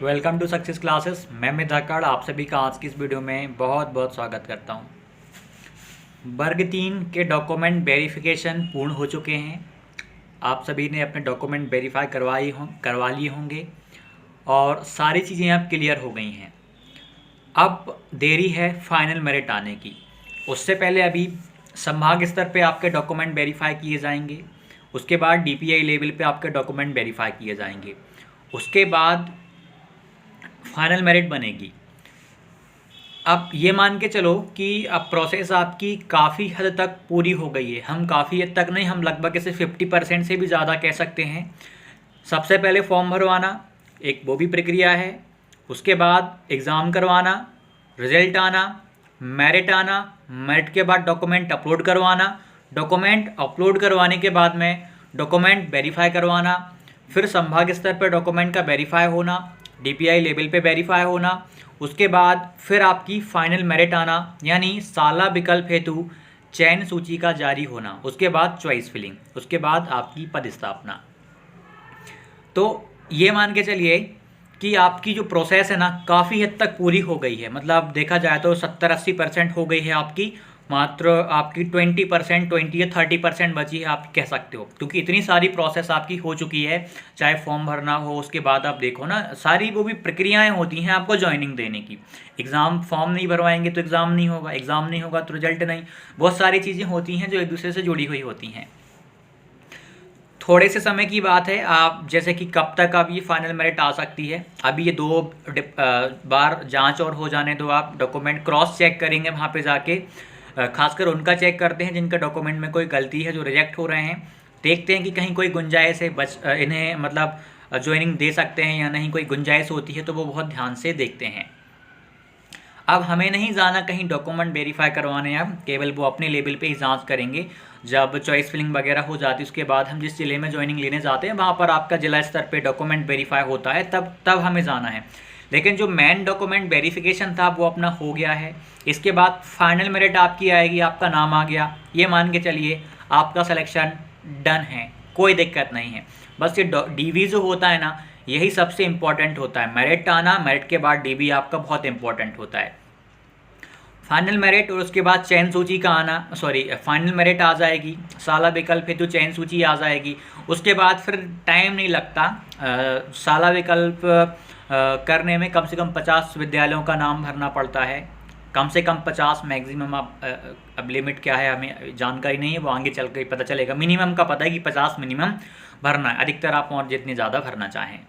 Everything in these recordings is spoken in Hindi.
Welcome to success classes. मैं मिधाकड़ आप सभी का आज की इस वीडियो में बहुत बहुत स्वागत करता हूं। वर्ग 3 के डॉक्यूमेंट वेरिफिकेशन पूर्ण हो चुके हैं। आप सभी ने अपने डॉक्यूमेंट वेरीफाई करवा लिए होंगे और सारी चीज़ें अब क्लियर हो गई हैं। अब देरी है फाइनल मेरिट आने की। उससे पहले अभी संभाग स्तर पे आपके डॉक्यूमेंट वेरीफाई किए जाएंगे। उसके बाद डीपीआई लेवल पे आपके डॉक्यूमेंट वेरीफाई किए जाएंगे। उसके बाद फाइनल मेरिट बनेगी। अब ये मान के चलो कि अब प्रोसेस आपकी काफ़ी हद तक पूरी हो गई है। हम काफ़ी हद तक नहीं, हम लगभग इसे 50% से भी ज़्यादा कह सकते हैं। सबसे पहले फॉर्म भरवाना एक वो भी प्रक्रिया है। उसके बाद एग्ज़ाम करवाना, रिजल्ट आना, मेरिट आना, मेरिट के बाद डॉक्यूमेंट अपलोड करवाना, डॉक्यूमेंट अपलोड करवाने के बाद में डॉक्यूमेंट वेरीफाई करवाना, फिर संभाग स्तर पर डॉक्यूमेंट का वेरीफाई होना, डीपीआई लेवल पे वेरीफाई होना, उसके बाद फिर आपकी फाइनल मेरिट आना यानी साला विकल्प हेतु चयन सूची का जारी होना, उसके बाद चॉइस फिलिंग, उसके बाद आपकी पदस्थापना। तो ये मान के चलिए कि आपकी जो प्रोसेस है ना काफ़ी हद तक पूरी हो गई है। मतलब देखा जाए तो 70-80% हो गई है आपकी। मात्र आपकी 20%, 20 या 30% बची है आप कह सकते हो, क्योंकि इतनी सारी प्रोसेस आपकी हो चुकी है। चाहे फॉर्म भरना हो, उसके बाद आप देखो ना सारी वो भी प्रक्रियाएं होती हैं आपको ज्वाइनिंग देने की। एग्ज़ाम फॉर्म नहीं भरवाएंगे तो एग्ज़ाम नहीं होगा, एग्ज़ाम नहीं होगा तो रिजल्ट नहीं। बहुत सारी चीज़ें होती हैं जो एक दूसरे से जुड़ी हुई होती हैं। थोड़े से समय की बात है। आप जैसे कि कब तक अब ये फाइनल मेरिट आ सकती है, अभी ये 2 बार जांच और हो जाने दो। आप डॉक्यूमेंट क्रॉस चेक करेंगे वहाँ पे जाके। खासकर उनका चेक करते हैं जिनका डॉक्यूमेंट में कोई गलती है, जो रिजेक्ट हो रहे हैं। देखते हैं कि कहीं कोई गुंजाइश है इन्हें मतलब ज्वाइनिंग दे सकते हैं या नहीं, कोई गुंजाइश होती है तो वो बहुत ध्यान से देखते हैं। अब हमें नहीं जाना कहीं डॉक्यूमेंट वेरीफाई करवाने, अब केवल वो अपने लेवल पे ही जांच करेंगे। जब चॉइस फिलिंग वगैरह हो जाती है उसके बाद हम जिस ज़िले में ज्वाइनिंग लेने जाते हैं वहाँ पर आपका जिला स्तर पे डॉक्यूमेंट वेरीफाई होता है, तब हमें जाना है। लेकिन जो मेन डॉक्यूमेंट वेरिफिकेशन था वो अपना हो गया है। इसके बाद फाइनल मेरिट आपकी आएगी, आपका नाम आ गया, ये मान के चलिए आपका सिलेक्शन डन है, कोई दिक्कत नहीं है। बस ये डीवी जो होता है ना यही सबसे इम्पॉर्टेंट होता है। मेरिट आना, मेरिट के बाद डीवी आपका बहुत इंपॉर्टेंट होता है। फाइनल मेरिट और उसके बाद चयन सूची का आना, फाइनल मेरिट आ जाएगी, साला विकल्प हेतु चयन सूची आ जाएगी। उसके बाद फिर टाइम नहीं लगता। साला विकल्प करने में कम से कम 50 विद्यालयों का नाम भरना पड़ता है। कम से कम 50 मैक्सिमम। अब लिमिट क्या है हमें जानकारी नहीं है, वो आगे चल के पता चलेगा। मिनिमम का पता है कि 50 मिनिमम भरना है, अधिकतर आप और जितने ज़्यादा भरना चाहें।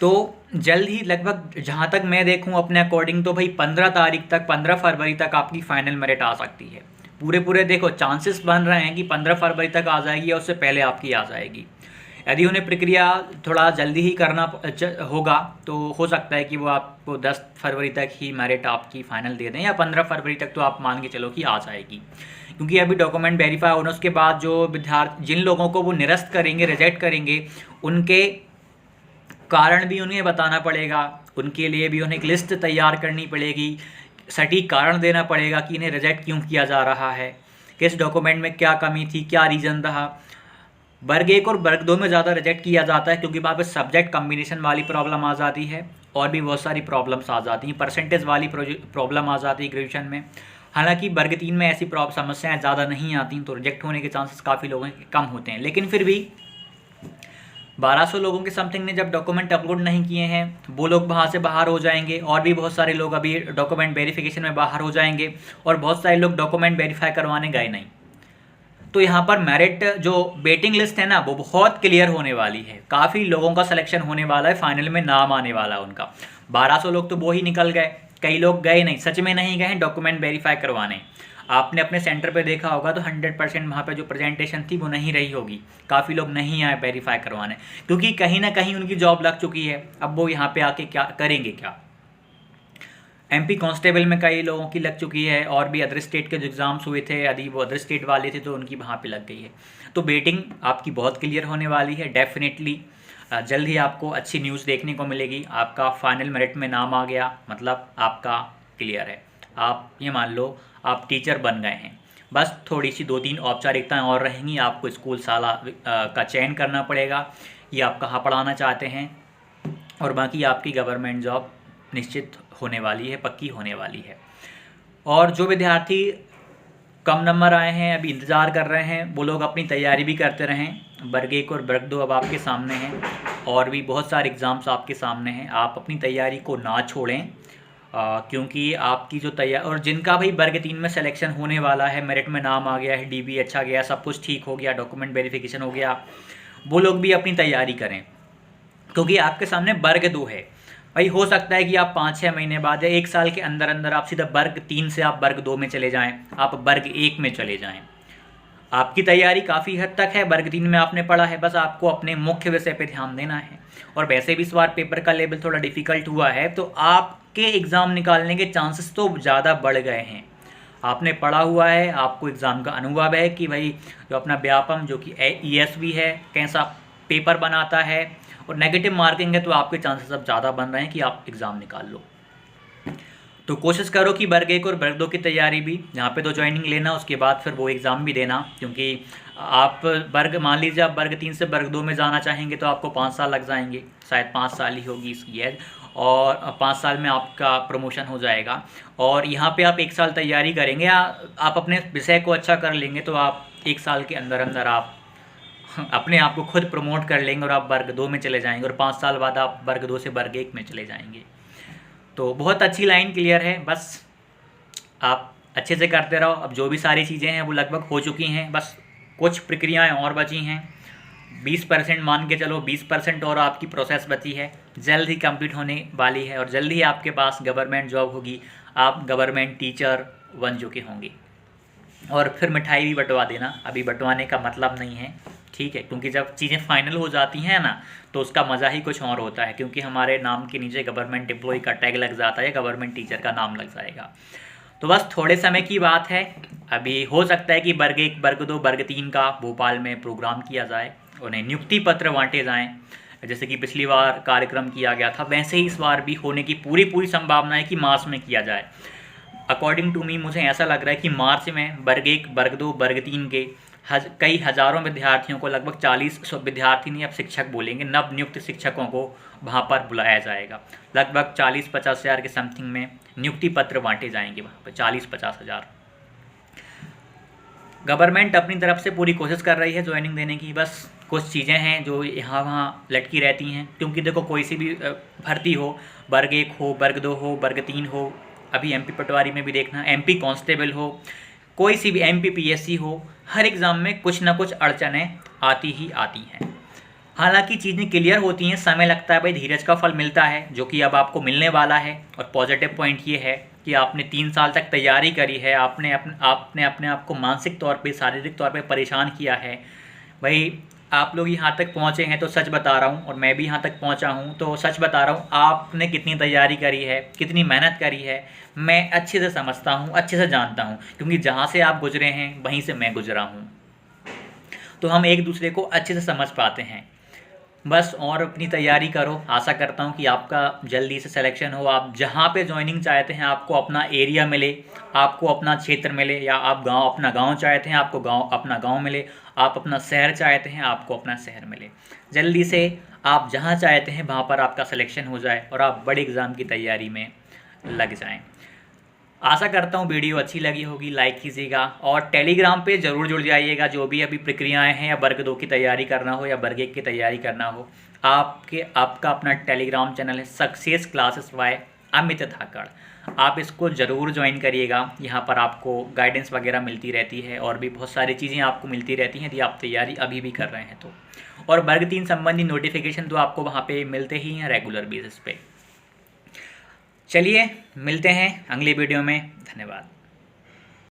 तो जल्द ही, लगभग जहाँ तक मैं देखूँ अपने अकॉर्डिंग, तो भाई 15 तारीख तक, 15 फरवरी तक आपकी फाइनल मेरिट आ सकती है। पूरे देखो चांसेस बन रहे हैं कि 15 फरवरी तक आ जाएगी या उससे पहले आपकी आ जाएगी। यदि उन्हें प्रक्रिया थोड़ा जल्दी ही करना होगा तो हो सकता है कि वो आपको 10 फरवरी तक ही मेरिट आपकी फ़ाइनल दे दें, या 15 फरवरी तक तो आप मान के चलो कि आ जाएगी। क्योंकि अभी डॉक्यूमेंट वेरीफाई होना, उसके बाद जो विद्यार्थी जिन लोगों को वो निरस्त करेंगे, रिजेक्ट करेंगे, उनके कारण भी उन्हें बताना पड़ेगा। उनके लिए भी उन्हें एक लिस्ट तैयार करनी पड़ेगी, सटीक कारण देना पड़ेगा कि इन्हें रिजेक्ट क्यों किया जा रहा है, किस डॉक्यूमेंट में क्या कमी थी, क्या रीज़न रहा। वर्ग 1 और वर्ग 2 में ज़्यादा रिजेक्ट किया जाता है क्योंकि वहाँ पर सब्जेक्ट कम्बिनेशन वाली प्रॉब्लम आ जाती है और भी बहुत सारी प्रॉब्लम्स आ जाती हैं। परसेंटेज वाली प्रॉब्लम आ जाती है ग्रेजुएशन में। हालांकि वर्ग 3 में ऐसी समस्याएं ज़्यादा नहीं आती, तो रिजेक्ट होने के चांसेस काफ़ी लोगों के कम होते हैं। लेकिन फिर भी 1200 लोगों के समथिंग ने जब डॉक्यूमेंट अपलोड नहीं किए हैं, वो लोग वहाँ से बाहर हो जाएंगे, और भी बहुत सारे लोग अभी डॉक्यूमेंट वेरिफिकेशन में बाहर हो जाएंगे, और बहुत सारे लोग डॉक्यूमेंट वेरीफाई करवाने गए नहीं। तो यहाँ पर मेरिट जो वेटिंग लिस्ट है ना वो बहुत क्लियर होने वाली है। काफ़ी लोगों का सिलेक्शन होने वाला है, फाइनल में नाम आने वाला है उनका। 1200 लोग तो वो ही निकल गए, कई लोग गए नहीं, सच में नहीं गए हैं डॉक्यूमेंट वेरीफाई करवाने। आपने अपने सेंटर पे देखा होगा तो 100% वहाँ पे जो प्रेजेंटेशन थी वो नहीं रही होगी। काफ़ी लोग नहीं आए वेरीफाई करवाने, क्योंकि कहीं ना कहीं उनकी जॉब लग चुकी है। अब वो यहाँ पे आके क्या करेंगे, क्या एमपी कांस्टेबल में कई लोगों की लग चुकी है, और भी अदर स्टेट के जो एग्ज़ाम्स हुए थे यदि वो अदर स्टेट वाले थे तो उनकी वहाँ पे लग गई है। तो वेटिंग आपकी बहुत क्लियर होने वाली है। डेफिनेटली जल्द ही आपको अच्छी न्यूज़ देखने को मिलेगी। आपका फाइनल मेरिट में नाम आ गया, मतलब आपका क्लियर है। आप ये मान लो आप टीचर बन गए हैं। बस थोड़ी सी 2-3 औपचारिकताएँ और रहेंगी। आपको स्कूल साला का चयन करना पड़ेगा, ये आप कहाँ पढ़ाना चाहते हैं, और बाकी आपकी गवर्नमेंट जॉब निश्चित होने वाली है, पक्की होने वाली है। और जो विद्यार्थी कम नंबर आए हैं, अभी इंतज़ार कर रहे हैं, वो लोग अपनी तैयारी भी करते रहें। वर्ग 1 और वर्ग 2 अब आपके सामने हैं और भी बहुत सारे एग्ज़ाम्स आपके सामने हैं। आप अपनी तैयारी को ना छोड़ें, क्योंकि आपकी जो तैयारी, और जिनका भाई वर्ग 3 में सिलेक्शन होने वाला है, मेरिट में नाम आ गया है, DB अच्छा गया, सब कुछ ठीक हो गया, डॉक्यूमेंट वेरिफिकेशन हो गया, वो लोग भी अपनी तैयारी करें, क्योंकि आपके सामने वर्ग 2 है। भाई हो सकता है कि आप 5-6 महीने बाद या 1 साल के अंदर अंदर आप सीधा वर्ग 3 से आप वर्ग 2 में चले जाएं, आप वर्ग 1 में चले जाएं। आपकी तैयारी काफ़ी हद तक है, वर्ग 3 में आपने पढ़ा है, बस आपको अपने मुख्य विषय पे ध्यान देना है। और वैसे भी इस बार पेपर का लेवल थोड़ा डिफ़िकल्ट हुआ है, तो आपके एग्ज़ाम निकालने के चांसेस तो ज़्यादा बढ़ गए हैं। आपने पढ़ा हुआ है, आपको एग्ज़ाम का अनुभव है कि भाई जो अपना व्यापम, जो कि ESV है, कैसा पेपर बनाता है, और नेगेटिव मार्किंग है, तो आपके चांसेस अब ज़्यादा बन रहे हैं कि आप एग्ज़ाम निकाल लो। तो कोशिश करो कि वर्ग 1 और वर्ग 2 की तैयारी भी, यहाँ पे तो ज्वाइनिंग लेना, उसके बाद फिर वो एग्ज़ाम भी देना, क्योंकि आप मान लीजिए आप वर्ग 3 से वर्ग 2 में जाना चाहेंगे तो आपको 5 साल लग जाएंगे, शायद 5 साल ही होगी इसकी एज, और 5 साल में आपका प्रमोशन हो जाएगा। और यहाँ पे आप 1 साल तैयारी करेंगे, आप अपने विषय को अच्छा कर लेंगे, तो आप 1 साल के अंदर अंदर आप अपने आप को खुद प्रमोट कर लेंगे और आप वर्ग 2 में चले जाएंगे, और 5 साल बाद आप वर्ग 2 से वर्ग 1 में चले जाएंगे। तो बहुत अच्छी लाइन क्लियर है, बस आप अच्छे से करते रहो। अब जो भी सारी चीज़ें हैं वो लगभग हो चुकी हैं, बस कुछ प्रक्रियाएं और बची हैं। 20% मान के चलो, 20% और आपकी प्रोसेस बची है, जल्द ही कंप्लीट होने वाली है, और जल्द ही आपके पास गवर्नमेंट जॉब होगी, आप गवर्नमेंट टीचर बन चुके होंगे। और फिर मिठाई भी बंटवा देना, अभी बंटवाने का मतलब नहीं है, ठीक है, क्योंकि जब चीज़ें फाइनल हो जाती हैं ना, तो उसका मज़ा ही कुछ और होता है, क्योंकि हमारे नाम के नीचे गवर्नमेंट एम्प्लॉय का टैग लग जाता है, गवर्नमेंट टीचर का नाम लग जाएगा। तो बस थोड़े समय की बात है, अभी हो सकता है कि वर्ग 1, वर्ग 2, वर्ग 3 का भोपाल में प्रोग्राम किया जाए, उन्हें नियुक्ति पत्र बांटे जाएँ, जैसे कि पिछली बार कार्यक्रम किया गया था, वैसे ही इस बार भी होने की पूरी संभावना है कि मार्च में किया जाए। अकॉर्डिंग टू मी, मुझे ऐसा लग रहा है कि मार्च में वर्ग 1, वर्ग 2, वर्ग 3 के कई हज़ारों विद्यार्थियों को, लगभग 40 विद्यार्थी नहीं, अब शिक्षक बोलेंगे, नव नियुक्त शिक्षकों को वहाँ पर बुलाया जाएगा। लगभग 40-50 हज़ार के समथिंग में नियुक्ति पत्र बांटे जाएंगे वहाँ पर, 40-50 हज़ार। गवर्नमेंट अपनी तरफ से पूरी कोशिश कर रही है ज्वाइनिंग देने की, बस कुछ चीज़ें हैं जो यहाँ वहाँ लटकी रहती हैं, क्योंकि देखो कोई सी भी भर्ती हो, वर्ग 1 हो, वर्ग 2 हो, वर्ग 3 हो, अभी MP पटवारी में भी देखना, MP कांस्टेबल हो, कोई सी भी MP PSC हो, हर एग्ज़ाम में कुछ ना कुछ अड़चनें आती ही आती हैं। हालांकि चीज़ें क्लियर होती हैं, समय लगता है, भाई धीरज का फल मिलता है, जो कि अब आपको मिलने वाला है। और पॉजिटिव पॉइंट ये है कि आपने 3 साल तक तैयारी करी है, आपने अपने आप को मानसिक तौर पे, शारीरिक तौर पे परेशान किया है। भाई आप लोग यहाँ तक पहुँचे हैं तो सच बता रहा हूँ, और मैं भी यहाँ तक पहुँचा हूँ तो सच बता रहा हूँ, आपने कितनी तैयारी करी है, कितनी मेहनत करी है, मैं अच्छे से समझता हूँ, अच्छे से जानता हूँ, क्योंकि जहाँ से आप गुजरे हैं वहीं से मैं गुजरा हूँ, तो हम एक दूसरे को अच्छे से समझ पाते हैं। बस और अपनी तैयारी करो, आशा करता हूँ कि आपका जल्दी से सिलेक्शन हो, आप जहाँ पे ज्वाइनिंग चाहते हैं, आपको अपना एरिया मिले, आपको अपना क्षेत्र मिले, या आप अपना गांव चाहते हैं, आपको अपना गांव मिले, आप अपना शहर चाहते हैं, आपको अपना शहर मिले। जल्दी से आप जहाँ चाहते हैं वहाँ पर आपका सिलेक्शन हो जाए और आप बड़े एग्ज़ाम की तैयारी में लग जाएं। आशा करता हूँ वीडियो अच्छी लगी होगी, लाइक कीजिएगा, और टेलीग्राम पे ज़रूर जुड़ जाइएगा। जो भी अभी प्रक्रियाएं हैं, या वर्ग 2 की तैयारी करना हो या वर्ग 1 की तैयारी करना हो, आपका अपना टेलीग्राम चैनल है सक्सेस क्लासेस बाय अमित धाकड़, आप इसको ज़रूर ज्वाइन करिएगा। यहाँ पर आपको गाइडेंस वगैरह मिलती रहती है, और भी बहुत सारी चीज़ें आपको मिलती रहती हैं यदि आप तैयारी अभी भी कर रहे हैं तो। और वर्ग 3 संबंधी नोटिफिकेशन तो आपको वहाँ पे मिलते ही हैं रेगुलर बेसिस पे। चलिए मिलते हैं अगली वीडियो में, धन्यवाद।